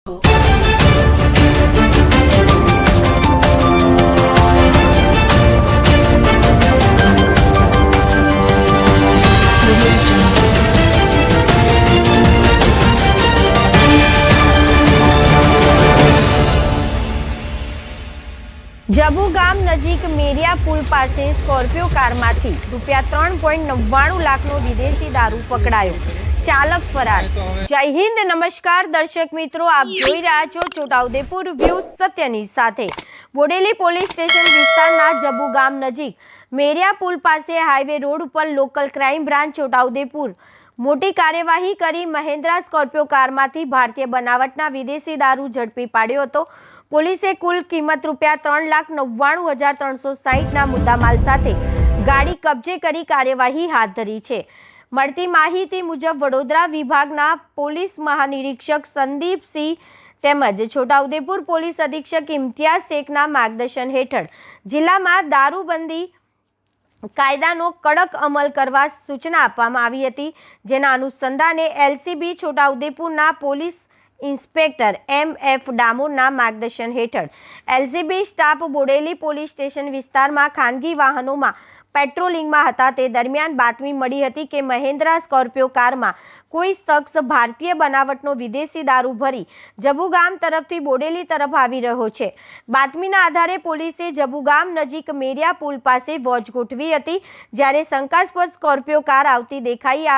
જબુ ગામ નજીક મેરિયા પુલ પાસે સ્કોર્પિયો કારમાંથી ₹3.99 લાખનો વિદેશી દારૂ પકડાયો, ચાલક ફરાર। જય હિન્દ, નમસ્કાર દર્શક મિત્રો, આપ જોઈ રહ્યા છો છોટાઉદેપુર વ્યૂઝ સત્યની સાથે। બોડેલી પોલીસ સ્ટેશન વિસ્તારના જબુ ગામ નજીક મેરિયા પુલ પાસે હાઈવે રોડ ઉપર લોકલ ક્રાઇમ બ્રાન્ચ છોટાઉદેપુર મોટી કાર્યવાહી કરી મહેન્દ્રા સ્કોર્પિયો કારમાંથી ભારતીય બનાવટના વિદેશી દારૂ ઝડપી પાડ્યો હતો। પોલીસે કુલ કિંમત ₹3,99,360ના મુદ્દામાલ સાથે ગાડી કબજે કરી કાર્યવાહી હાથ ધરી છે। મળતી માહિતી મુજબ વડોદરા વિભાગના પોલીસ મહાનિરીક્ષક સંદીપસિંહ તેમજ છોટાઉદેપુર પોલીસ અધિક્ષક ઇમ્તિયાઝ શેખના માર્ગદર્શન હેઠળ જિલ્લામાં દારૂબંધી કાયદાનો કડક અમલ કરવા સૂચના આપવામાં આવી હતી, જેના અનુસંધાને એલસીબી છોટાઉદેપુરના પોલીસ ઇન્સ્પેક્ટર એમ.એફ. ડામોરના માર્ગદર્શન હેઠળ LCB staff Bodeli police station વિસ્તારમાં ખાનગી વાહનોમાં પેટ્રોલિંગમાં હતા। તે દરમિયાન બાતમી મળી હતી કે મહેન્દ્રા સ્કોર્પિયો કારમાં કોઈ શખ્સ ભારતીય બનાવટનો વિદેશી દારૂ ભરી જબુ ગામ તરફથી બોડેલી તરફ આવી રહ્યો છે। બાતમીના આધારે પોલીસે જબુ ગામ નજીક મેરિયા પુલ પાસે વોચ ગોઠવી હતી। જ્યારે શંકાસ્પદ સ્કોર્પિયો કાર આવતી દેખાઈ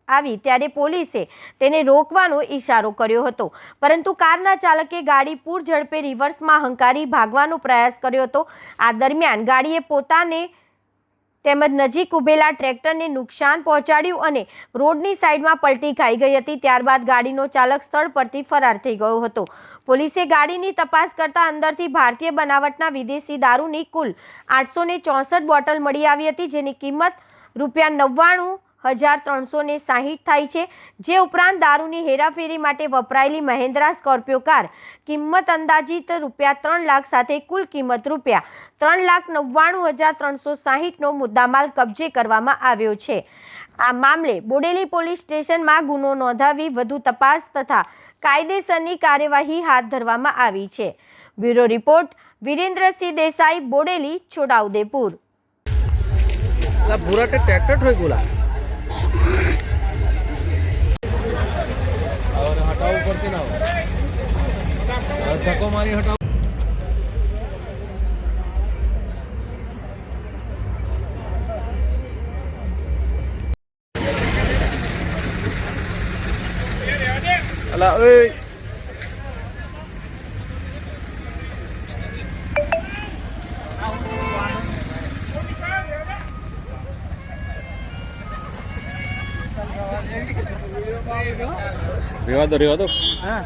આવી ત્યારે પોલીસે તેને રોકવાનો ઈશારો કર્યો હતો, પરંતુ કારના ચાલકે ગાડી પૂર ઝડપે રિવર્સમાં હંકારી ભાગવાનો પ્રયાસ કર્યો હતો। આ દરમિયાન ગાડીએ પોતાને તેમજ નજીક ઉભેલા ટ્રેક્ટરને નુકસાન પહોંચાડ્યું અને રોડની સાઈડમાં પલટી ખાઈ ગઈ હતી। ત્યારબાદ ગાડીનો ચાલક સ્થળ પરથી ફરાર થઈ ગયો હતો। પોલીસે ગાડીની તપાસ કરતા અંદરથી ભારતીય બનાવટના વિદેશી દારૂની કુલ 864 બોટલ મળી આવી હતી, જેની કિંમત ₹99,360 થાય છે। જે ઉપરાંત દારૂની હેરાફેરી માટે વપરાયેલી મહેન્દ્રા સ્કોર્પિયો કાર કિંમત અંદાજિત ₹3 લાખ સાથે કુલ કિંમત ₹3,99,360નો મુદ્દામાલ કબજે કરવામાં આવ્યો છે। આ મામલે બોડેલી પોલીસ સ્ટેશનમાં ગુનો નોંધાવી વધુ તપાસ તથા કાયદેસરની કાર્યવાહી હાથ ધરવામાં આવી છે। Bureau report Virendrasinh Desai, Bodeli, Chhotaudepur. पूरा ट्रैक्टर ठोक बोला और हटाओ ऊपर से ना धक्को मारी हटाओ। अला ओए रेवा दो हाँ